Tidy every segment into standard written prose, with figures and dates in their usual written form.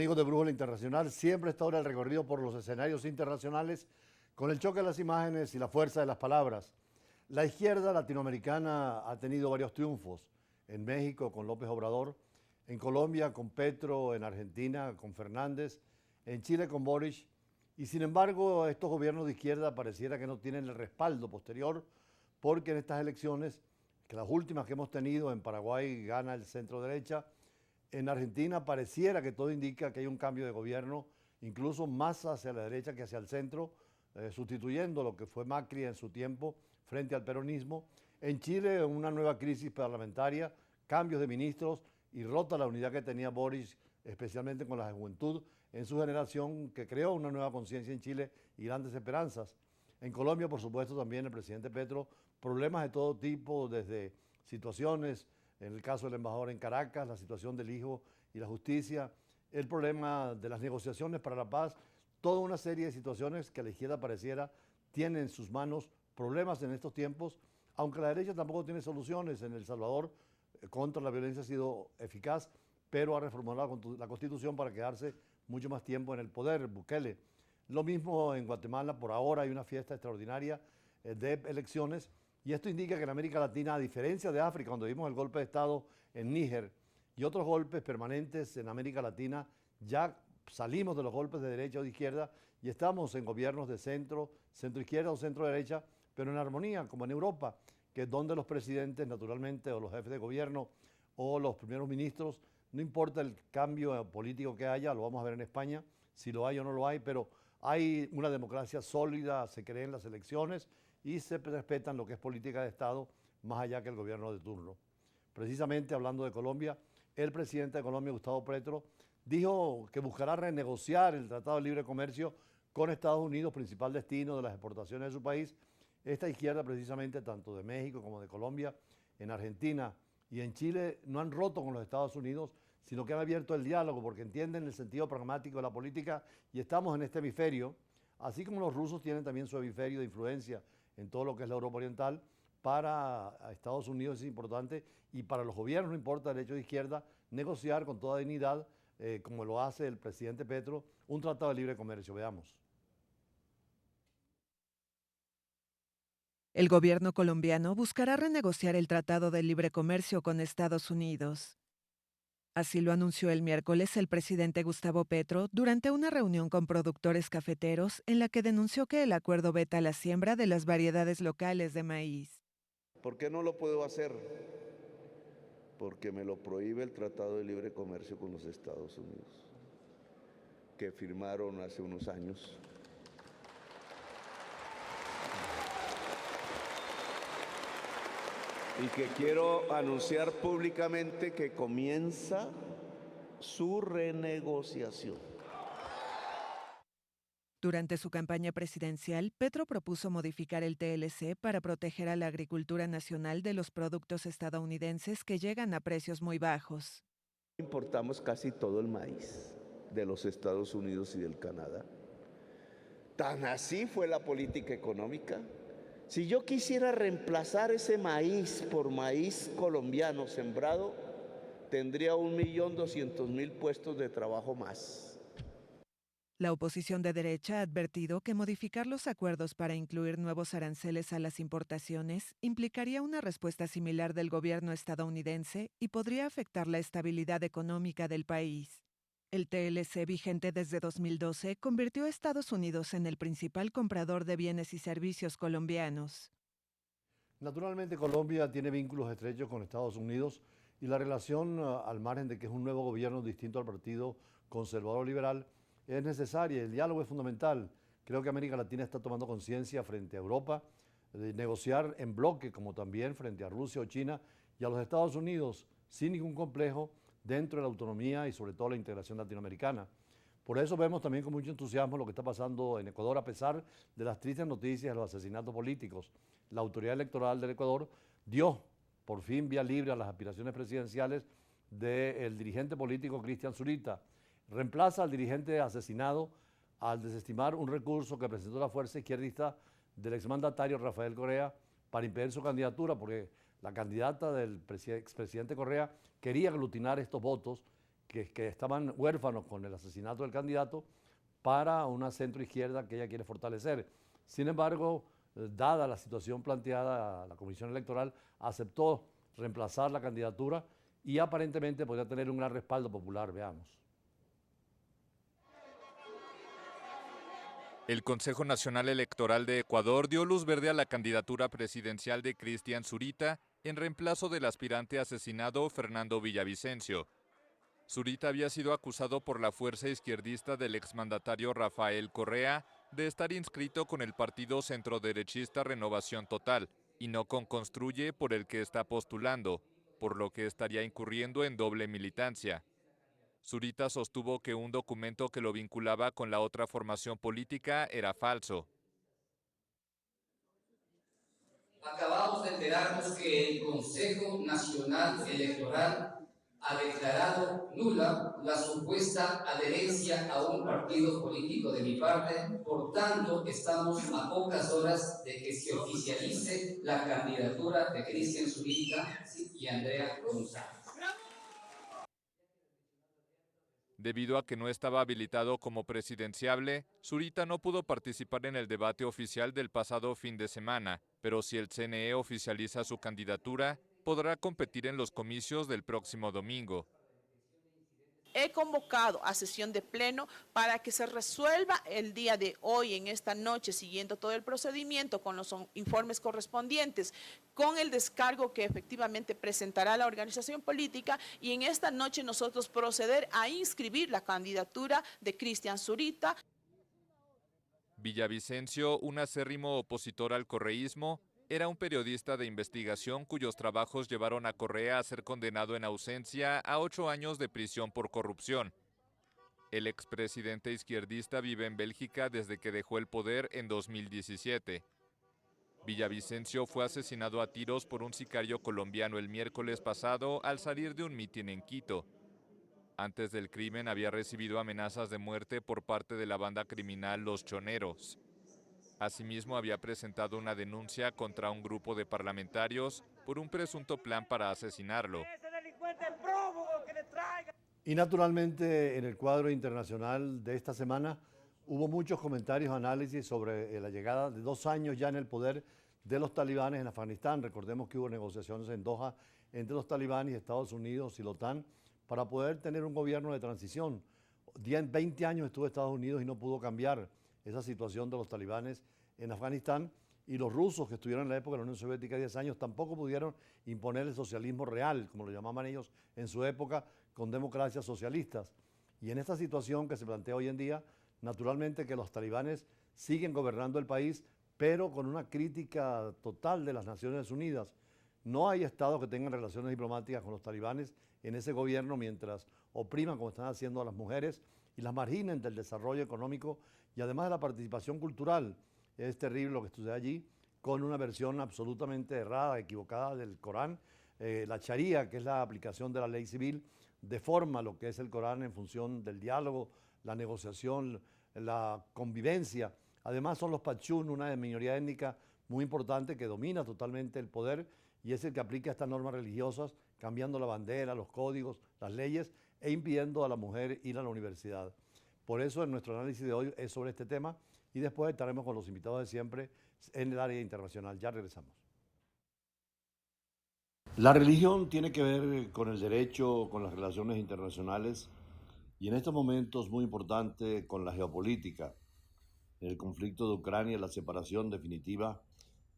Amigos de Brújula Internacional, siempre está ahora el recorrido por los escenarios internacionales con el choque de las imágenes y la fuerza de las palabras. La izquierda latinoamericana ha tenido varios triunfos. En México con López Obrador, en Colombia con Petro, en Argentina con Fernández, en Chile con Boric. Y sin embargo, estos gobiernos de izquierda pareciera que no tienen el respaldo posterior, porque en estas elecciones, que las últimas que hemos tenido, en Paraguay gana el centro derecha. En Argentina pareciera que todo indica que hay un cambio de gobierno, incluso más hacia la derecha que hacia el centro, sustituyendo lo que fue Macri en su tiempo frente al peronismo. En Chile una nueva crisis parlamentaria, cambios de ministros y rota la unidad que tenía Boris, especialmente con la juventud en su generación, que creó una nueva conciencia en Chile y grandes esperanzas. En Colombia, por supuesto, también el presidente Petro, problemas de todo tipo, desde situaciones, en el caso del embajador en Caracas, la situación del hijo y la justicia, el problema de las negociaciones para la paz, toda una serie de situaciones que la izquierda pareciera tiene en sus manos problemas en estos tiempos, aunque la derecha tampoco tiene soluciones. En El Salvador contra la violencia ha sido eficaz, pero ha reformado la Constitución para quedarse mucho más tiempo en el poder, Bukele. Lo mismo en Guatemala, por ahora hay una fiesta extraordinaria de elecciones, y esto indica que en América Latina, a diferencia de África, donde vimos el golpe de Estado en Níger y otros golpes permanentes en América Latina, ya salimos de los golpes de derecha o de izquierda y estamos en gobiernos de centro, centro izquierda o centro derecha, pero en armonía, como en Europa, que es donde los presidentes, naturalmente, o los jefes de gobierno o los primeros ministros, no importa el cambio político que haya, lo vamos a ver en España, si lo hay o no lo hay, pero hay una democracia sólida, se cree en las elecciones y se respetan lo que es política de Estado, más allá que el gobierno de turno. Precisamente hablando de Colombia, el presidente de Colombia, Gustavo Petro, dijo que buscará renegociar el Tratado de Libre Comercio con Estados Unidos, principal destino de las exportaciones de su país. Esta izquierda, precisamente, tanto de México como de Colombia, en Argentina y en Chile, no han roto con los Estados Unidos, sino que han abierto el diálogo porque entienden el sentido pragmático de la política y estamos en este hemisferio, así como los rusos tienen también su hemisferio de influencia en todo lo que es la Europa Oriental. Para Estados Unidos es importante, y para los gobiernos, no importa derecha o izquierda, negociar con toda dignidad, como lo hace el presidente Petro, un tratado de libre comercio. Veamos. El gobierno colombiano buscará renegociar el Tratado de Libre Comercio con Estados Unidos. Así lo anunció el miércoles el presidente Gustavo Petro durante una reunión con productores cafeteros en la que denunció que el acuerdo veta la siembra de las variedades locales de maíz. ¿Por qué no lo puedo hacer? Porque me lo prohíbe el Tratado de Libre Comercio con los Estados Unidos, que firmaron hace unos años. Y que quiero anunciar públicamente que comienza su renegociación. Durante su campaña presidencial, Petro propuso modificar el TLC para proteger a la agricultura nacional de los productos estadounidenses que llegan a precios muy bajos. Importamos casi todo el maíz de los Estados Unidos y del Canadá. Tan así fue la política económica. Si yo quisiera reemplazar ese maíz por maíz colombiano sembrado, tendría 1.200.000 puestos de trabajo más. La oposición de derecha ha advertido que modificar los acuerdos para incluir nuevos aranceles a las importaciones implicaría una respuesta similar del gobierno estadounidense y podría afectar la estabilidad económica del país. El TLC, vigente desde 2012, convirtió a Estados Unidos en el principal comprador de bienes y servicios colombianos. Naturalmente Colombia tiene vínculos estrechos con Estados Unidos, y la relación, al margen de que es un nuevo gobierno distinto al Partido Conservador Liberal, es necesaria. El diálogo es fundamental. Creo que América Latina está tomando conciencia frente a Europa de negociar en bloque, como también frente a Rusia o China y a los Estados Unidos, sin ningún complejo, dentro de la autonomía y sobre todo la integración latinoamericana. Por eso vemos también con mucho entusiasmo lo que está pasando en Ecuador, a pesar de las tristes noticias de los asesinatos políticos. La autoridad electoral del Ecuador dio por fin vía libre a las aspiraciones presidenciales del dirigente político Cristian Zurita. Reemplaza al dirigente asesinado al desestimar un recurso que presentó la fuerza izquierdista del exmandatario Rafael Correa para impedir su candidatura, porque la candidata del expresidente Correa quería aglutinar estos votos que estaban huérfanos con el asesinato del candidato para una centro-izquierda que ella quiere fortalecer. Sin embargo, dada la situación planteada, la Comisión Electoral aceptó reemplazar la candidatura y aparentemente podría tener un gran respaldo popular, veamos. El Consejo Nacional Electoral de Ecuador dio luz verde a la candidatura presidencial de Cristian Zurita en reemplazo del aspirante asesinado Fernando Villavicencio. Zurita había sido acusado por la fuerza izquierdista del exmandatario Rafael Correa de estar inscrito con el partido centroderechista Renovación Total y no con Construye, por el que está postulando, por lo que estaría incurriendo en doble militancia. Zurita sostuvo que un documento que lo vinculaba con la otra formación política era falso. Acabamos de enterarnos que el Consejo Nacional Electoral ha declarado nula la supuesta adherencia a un partido político de mi parte. Por tanto, estamos a pocas horas de que se oficialice la candidatura de Cristian Zurita y Andrea González. Debido a que no estaba habilitado como presidenciable, Zurita no pudo participar en el debate oficial del pasado fin de semana, pero si el CNE oficializa su candidatura, podrá competir en los comicios del próximo domingo. He convocado a sesión de pleno para que se resuelva el día de hoy, en esta noche, siguiendo todo el procedimiento con los informes correspondientes, con el descargo que efectivamente presentará la organización política, y en esta noche nosotros proceder a inscribir la candidatura de Cristian Zurita. Villavicencio, un acérrimo opositor al correísmo, era un periodista de investigación cuyos trabajos llevaron a Correa a ser condenado en ausencia a 8 años de prisión por corrupción. El expresidente izquierdista vive en Bélgica desde que dejó el poder en 2017. Villavicencio fue asesinado a tiros por un sicario colombiano el miércoles pasado al salir de un mitin en Quito. Antes del crimen había recibido amenazas de muerte por parte de la banda criminal Los Choneros. Asimismo, había presentado una denuncia contra un grupo de parlamentarios por un presunto plan para asesinarlo. Y naturalmente, en el cuadro internacional de esta semana, hubo muchos comentarios, análisis sobre la llegada de 2 años ya en el poder de los talibanes en Afganistán. Recordemos que hubo negociaciones en Doha entre los talibanes y Estados Unidos y la OTAN para poder tener un gobierno de transición. 20 años estuvo Estados Unidos y no pudo cambiar esa situación de los talibanes en Afganistán, y los rusos que estuvieron en la época de la Unión Soviética 10 años tampoco pudieron imponer el socialismo real, como lo llamaban ellos en su época, con democracias socialistas. Y en esta situación que se plantea hoy en día, naturalmente que los talibanes siguen gobernando el país, pero con una crítica total de las Naciones Unidas. No hay estados que tengan relaciones diplomáticas con los talibanes en ese gobierno mientras opriman, como están haciendo, a las mujeres y las marginen del desarrollo económico y además de la participación cultural. Es terrible lo que sucede allí, con una versión absolutamente errada, equivocada del Corán. La Sharia, que es la aplicación de la ley civil, deforma lo que es el Corán en función del diálogo, la negociación, la convivencia. Además son los Pachún, una minoría étnica muy importante que domina totalmente el poder y es el que aplica estas normas religiosas, cambiando la bandera, los códigos, las leyes e impidiendo a la mujer ir a la universidad. Por eso en nuestro análisis de hoy es sobre este tema y después estaremos con los invitados de siempre en el área internacional. Ya regresamos. La religión tiene que ver con el derecho, con las relaciones internacionales y en estos momentos muy importante con la geopolítica. En el conflicto de Ucrania, la separación definitiva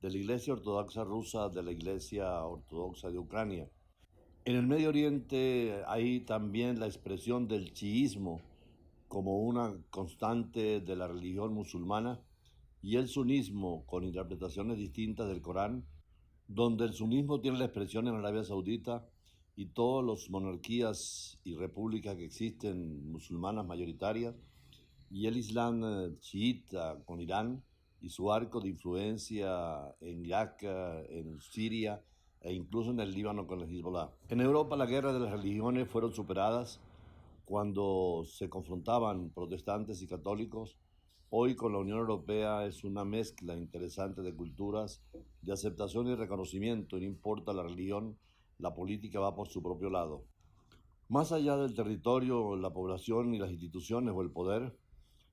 de la Iglesia Ortodoxa rusa de la Iglesia Ortodoxa de Ucrania. En el Medio Oriente hay también la expresión del chiismo como una constante de la religión musulmana y el sunismo con interpretaciones distintas del Corán, donde el sunismo tiene la expresión en Arabia Saudita y todas las monarquías y repúblicas que existen musulmanas mayoritarias, y el Islam chiita con Irán y su arco de influencia en Irak, en Siria e incluso en el Líbano con el Hezbollah. En Europa la guerra de las religiones fueron superadas cuando se confrontaban protestantes y católicos. Hoy con la Unión Europea es una mezcla interesante de culturas, de aceptación y reconocimiento, y no importa la religión, la política va por su propio lado. Más allá del territorio, la población y las instituciones o el poder,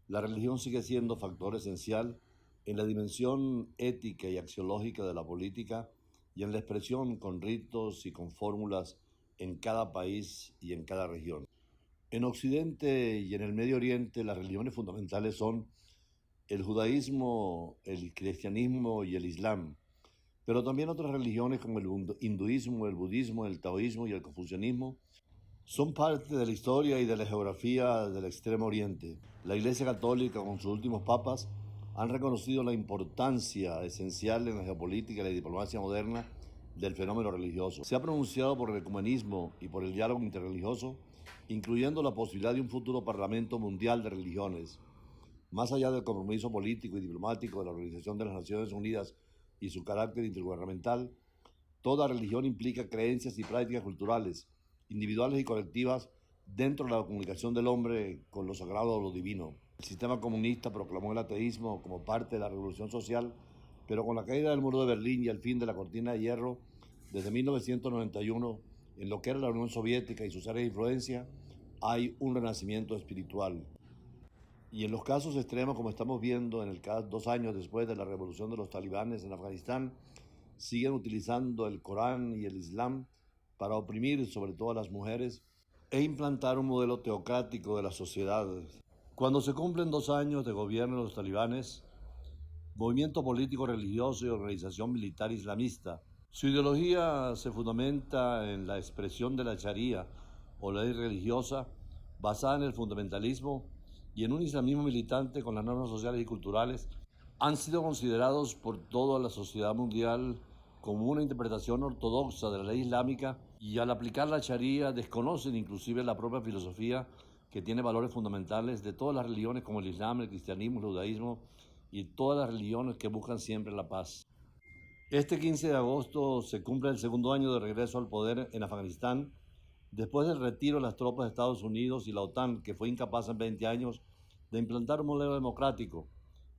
la religión sigue siendo factor esencial en la dimensión ética y axiológica de la política y en la expresión con ritos y con fórmulas en cada país y en cada región. En Occidente y en el Medio Oriente, las religiones fundamentales son el judaísmo, el cristianismo y el islam, pero también otras religiones como el hinduismo, el budismo, el taoísmo y el confucianismo son parte de la historia y de la geografía del Extremo Oriente. La Iglesia Católica, con sus últimos papas, han reconocido la importancia esencial en la geopolítica y la diplomacia moderna del fenómeno religioso. Se ha pronunciado por el ecumenismo y por el diálogo interreligioso, incluyendo la posibilidad de un futuro Parlamento Mundial de Religiones. Más allá del compromiso político y diplomático de la Organización de las Naciones Unidas y su carácter intergubernamental, toda religión implica creencias y prácticas culturales, individuales y colectivas, dentro de la comunicación del hombre con lo sagrado o lo divino. El sistema comunista proclamó el ateísmo como parte de la revolución social, pero con la caída del muro de Berlín y el fin de la cortina de hierro, desde 1991, en lo que era la Unión Soviética y sus áreas de influencia, hay un renacimiento espiritual. Y en los casos extremos, como estamos viendo en el caso 2 años después de la revolución de los talibanes en Afganistán, siguen utilizando el Corán y el Islam para oprimir sobre todo a las mujeres e implantar un modelo teocrático de la sociedad. Cuando se cumplen 2 años de gobierno de los talibanes, movimiento político, religioso y organización militar islamista, su ideología se fundamenta en la expresión de la Sharia o ley religiosa basada en el fundamentalismo y en un islamismo militante con las normas sociales y culturales, han sido considerados por toda la sociedad mundial como una interpretación ortodoxa de la ley islámica, y al aplicar la Sharia desconocen inclusive la propia filosofía que tiene valores fundamentales de todas las religiones como el Islam, el cristianismo, el judaísmo y todas las religiones que buscan siempre la paz. Este 15 de agosto se cumple el 2.º año de regreso al poder en Afganistán, después del retiro de las tropas de Estados Unidos y la OTAN, que fue incapaz en 20 años de implantar un modelo democrático.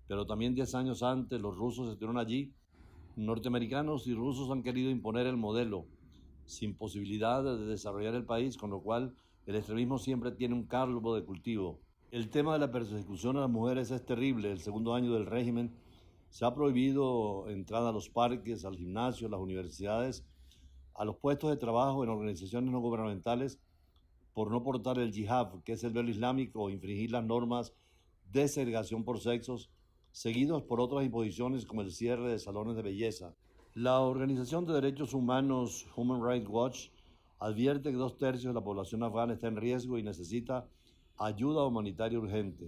Pero también 10 años antes los rusos estuvieron allí. Norteamericanos y rusos han querido imponer el modelo, sin posibilidad de desarrollar el país, con lo cual el extremismo siempre tiene un caldo de cultivo. El tema de la persecución a las mujeres es terrible. El 2.º año del régimen se ha prohibido entrada a los parques, al gimnasio, a las universidades, a los puestos de trabajo en organizaciones no gubernamentales por no portar el yihad, que es el velo islámico, o infringir las normas de segregación por sexos, seguidos por otras imposiciones como el cierre de salones de belleza. La Organización de Derechos Humanos Human Rights Watch advierte que 2/3 de la población afgana está en riesgo y necesita ayuda humanitaria urgente.